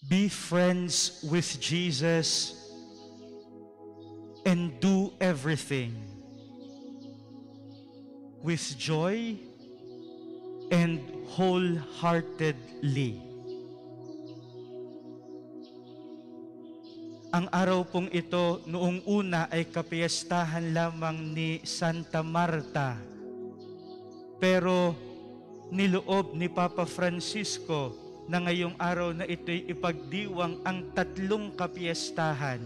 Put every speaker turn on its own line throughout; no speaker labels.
Be friends with Jesus and do everything with joy and wholeheartedly. Ang araw pong ito noong una ay kapiyastahan lamang ni Santa Marta. Pero niloob ni Papa Francisco na ngayong araw na ito'y ipagdiwang ang tatlong kapiyastahan.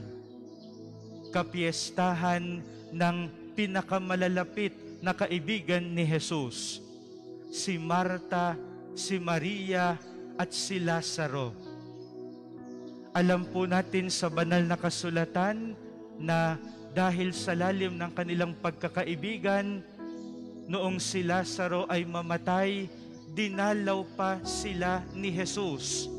Kapiyastahan ng pinakamalalapit na kaibigan ni Jesus, si Marta, si Maria, at si Lazaro. Alam po natin sa banal na kasulatan na dahil sa lalim ng kanilang pagkakaibigan, noong si Lazaro ay mamatay, dinalaw pa sila ni Jesus.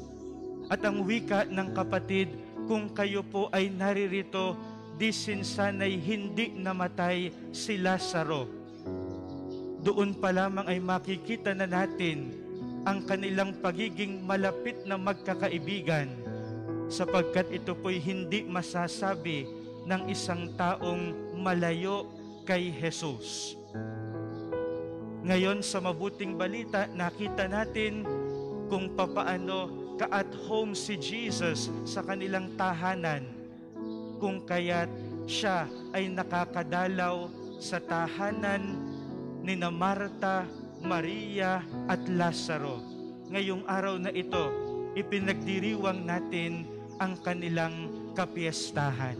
At ang wika ng kapatid, kung kayo po ay naririto, di sinsanay hindi namatay si Lazaro. Doon pa lamang ay makikita na natin ang kanilang pagiging malapit na magkakaibigan, sapagkat ito po'y hindi masasabi ng isang taong malayo kay Jesus. Ngayon sa mabuting balita, nakita natin kung papaano ka-at home si Jesus sa kanilang tahanan, kung kaya't siya ay nakakadalaw sa tahanan ni Marta, Maria at Lazaro. Ngayong araw na ito, ipinagdiriwang natin ang kanilang kapiyastahan.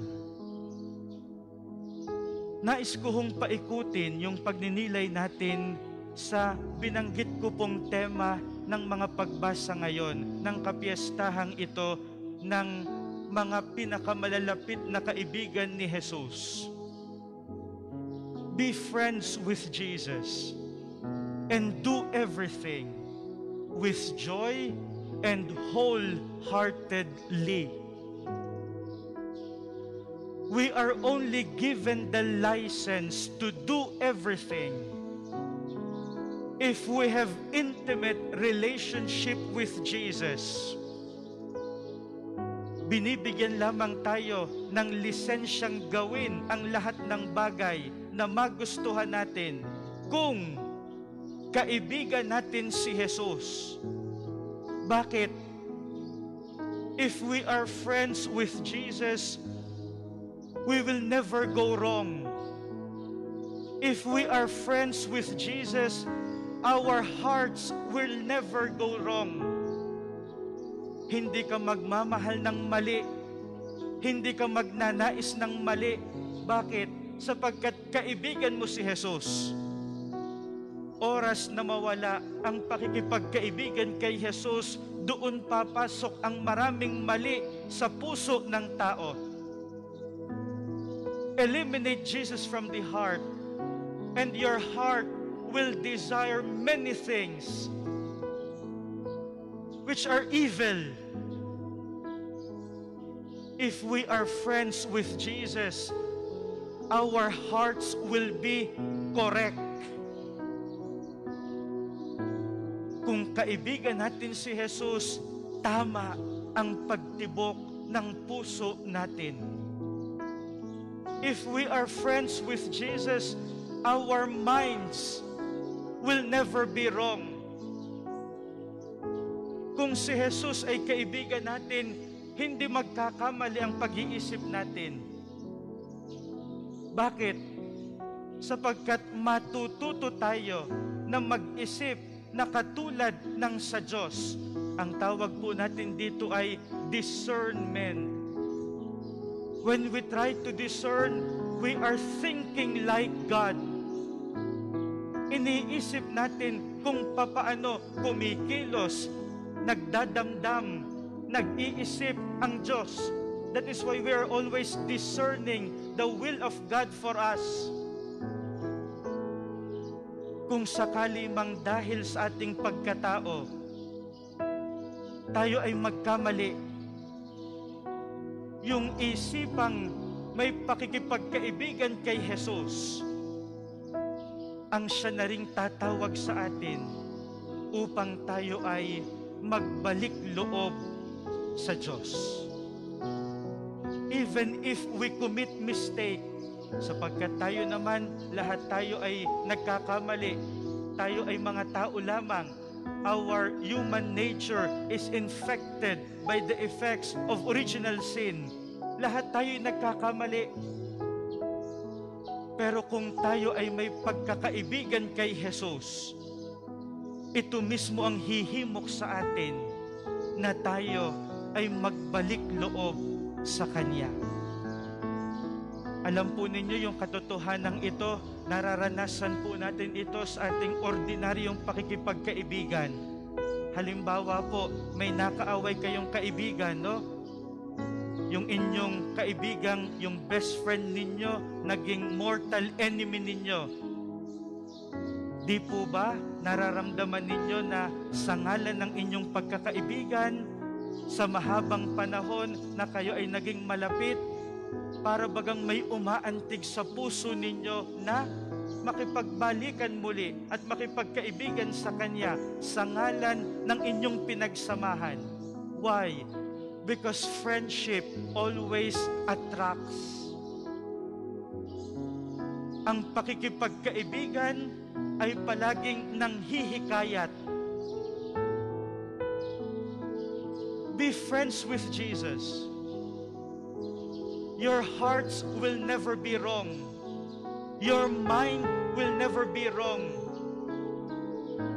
Nais ko hong paikutin yung pagninilay natin sa binanggit ko pong tema ng mga pagbasa ngayon ng kapiyastahang ito ng mga pinakamalalapit na kaibigan ni Jesus. Be friends with Jesus and do everything with joy and wholeheartedly. We are only given the license to do everything if we have intimate relationship with Jesus. Binibigyan lamang tayo ng lisensyang gawin ang lahat ng bagay na magustuhan natin kung kaibigan natin si Jesus. Bakit? If we are friends with Jesus, we will never go wrong. If we are friends with Jesus, our hearts will never go wrong. Hindi ka magmamahal ng mali. Hindi ka magnanais ng mali. Bakit? Sapagkat kaibigan mo si Jesus. Oras na mawala ang pakikipagkaibigan kay Jesus, doon papasok ang maraming mali sa puso ng tao. Eliminate Jesus from the heart, and your heart will desire many things which are evil. If we are friends with Jesus, our hearts will be correct. Kung kaibigan natin si Jesus, tama ang pagtibok ng puso natin. If we are friends with Jesus, our minds will never be wrong. Kung si Jesus ay kaibigan natin, hindi magkakamali ang pag-iisip natin. Bakit? Sapagkat matututo tayo na mag-isip na katulad ng sa Diyos. Ang tawag po natin dito ay discernment. When we try to discern, we are thinking like God. Iniisip natin kung papaano kumikilos, nagdadamdam, nag-iisip ang Diyos. That is why we are always discerning the will of God for us. Kung sakali mang dahil sa ating pagkatao, tayo ay magkamali, yung isipang may pakikipagkaibigan kay Jesus, ang siya na ring tatawag sa atin upang tayo ay magbalik loob sa Diyos. Even if we commit mistake, sapagkat tayo naman, lahat tayo ay nagkakamali. Tayo ay mga tao lamang. Our human nature is infected by the effects of original sin. Lahat tayo ay nagkakamali. Pero kung tayo ay may pagkakaibigan kay Jesus, ito mismo ang hihimok sa atin na tayo ay magbalik loob sa Kanya. Alam po ninyo yung katotohanan ito, nararanasan po natin ito sa ating ordinaryong pakikipagkaibigan. Halimbawa po, may nakaaway kayong kaibigan, no? Yung inyong kaibigang, yung best friend ninyo, naging mortal enemy ninyo. Di po ba nararamdaman ninyo na sa ngalan ng inyong pagkakaibigan, sa mahabang panahon na kayo ay naging malapit, para bagang may umaantig sa puso ninyo na makipagbalikan muli at makipagkaibigan sa Kanya sa ngalan ng inyong pinagsamahan. Why? Because friendship always attracts. Ang pakikipagkaibigan ay palaging nanghihikayat. Be friends with Jesus. Your hearts will never be wrong. Your mind will never be wrong.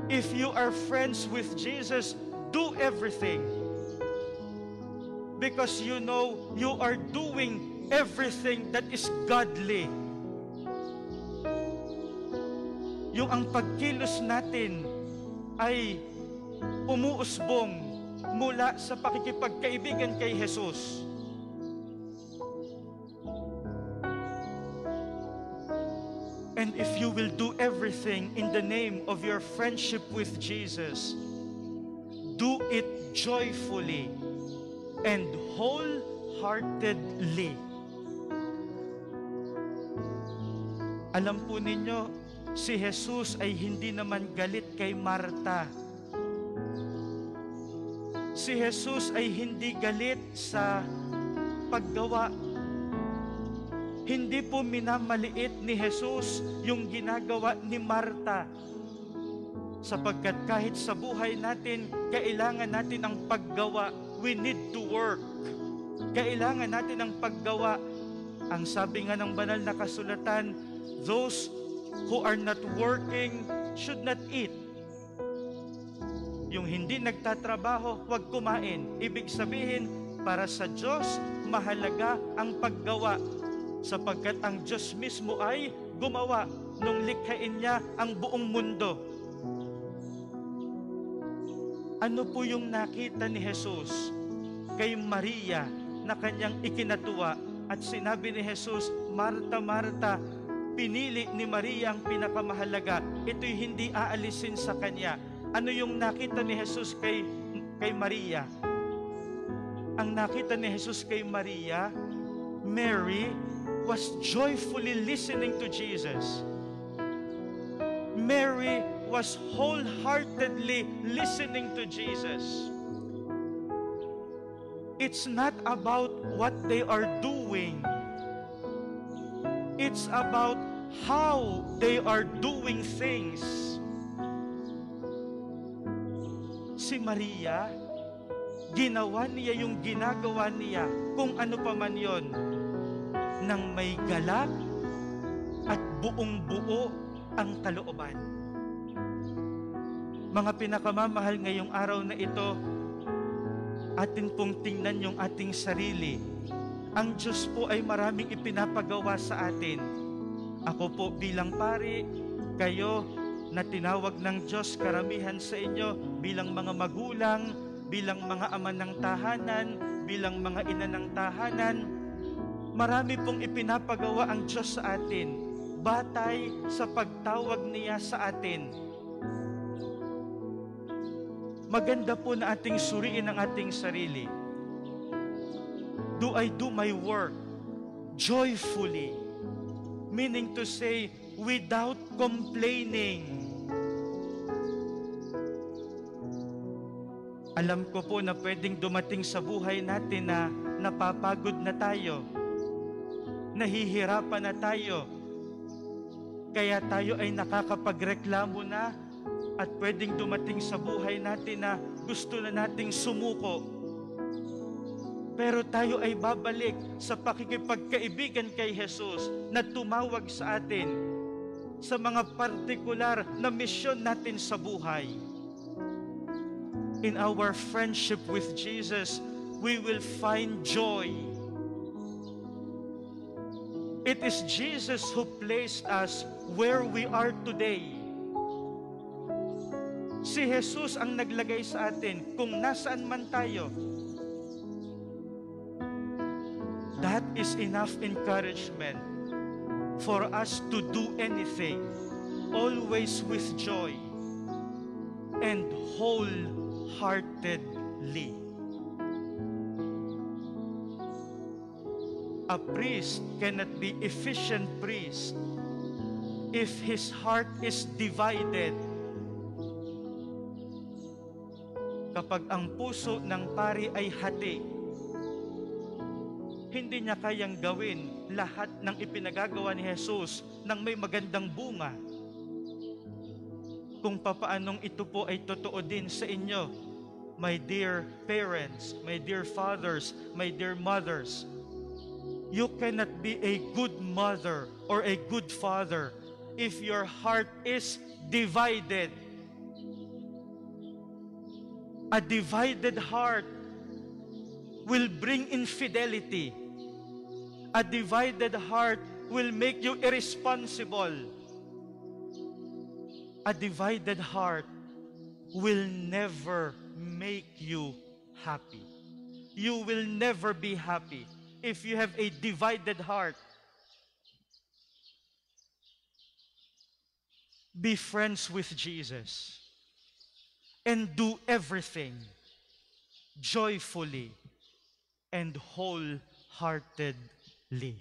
If you are friends with Jesus, do everything. Because you know you are doing everything that is godly. Yung ang pagkilos natin ay umuusbong mula sa pakikipagkaibigan kay Jesus. And if you will do everything in the name of your friendship with Jesus, do it joyfully and wholeheartedly. Alam po ninyo, si Jesus ay hindi naman galit kay Marta. Si Jesus ay hindi galit sa paggawa. Hindi po minamaliit ni Jesus yung ginagawa ni Marta. Sapagkat kahit sa buhay natin, kailangan natin ang paggawa. We need to work. Kailangan natin ang paggawa. Ang sabi nga ng banal na kasulatan, those who are not working should not eat. Yung hindi nagtatrabaho, huwag kumain. Ibig sabihin, para sa Diyos, mahalaga ang paggawa. Sapagkat ang Diyos mismo ay gumawa nung likhain niya ang buong mundo. Ano po yung nakita ni Jesus kay Maria na kanyang ikinatuwa? At sinabi ni Jesus, Marta, Marta, pinili ni Maria ang pinakamahalaga. Ito'y hindi aalisin sa kanya. Ano yung nakita ni Jesus kay Maria? Ang nakita ni Jesus kay Maria, Mary was joyfully listening to Jesus. Mary was wholeheartedly listening to Jesus. It's not about what they are doing. It's about how they are doing things. Si Maria, ginawa niya yung ginagawa niya, kung ano pa man yon, nang may galak at buong-buo ang kalooban. Mga pinakamamahal, ngayong araw na ito, atin pong tingnan yung ating sarili. Ang Diyos po ay maraming ipinapagawa sa atin. Ako po bilang pari, kayo na tinawag ng Diyos, karamihan sa inyo bilang mga magulang, bilang mga ama ng tahanan, bilang mga ina ng tahanan, marami pong ipinapagawa ang Diyos sa atin, batay sa pagtawag niya sa atin. Maganda po na ating suriin ang ating sarili. Do I do my work joyfully? Meaning to say, without complaining. Alam ko po na pwedeng dumating sa buhay natin na napapagod na tayo, nahihirapan na tayo, kaya tayo ay nakakapagreklamo na at pwedeng dumating sa buhay natin na gusto na nating sumuko. Pero tayo ay babalik sa pakikipagkaibigan kay Jesus na tumawag sa atin sa mga partikular na misyon natin sa buhay. In our friendship with Jesus, we will find joy. It is Jesus who placed us where we are today. Si Jesus ang naglagay sa atin kung nasaan man tayo. That is enough encouragement for us to do anything, always with joy and wholeheartedly. A priest cannot be efficient priest if his heart is divided. Kapag ang puso ng pari ay hati, hindi niya kayang gawin lahat ng ipinagagawa ni Jesus nang may magandang bunga. Kung papaanong ito po ay totoo din sa inyo, my dear parents, my dear fathers, my dear mothers, you cannot be a good mother or a good father if your heart is divided. A divided heart will bring infidelity. A divided heart will make you irresponsible. A divided heart will never make you happy. You will never be happy if you have a divided heart. Be friends with Jesus and do everything joyfully and wholeheartedly.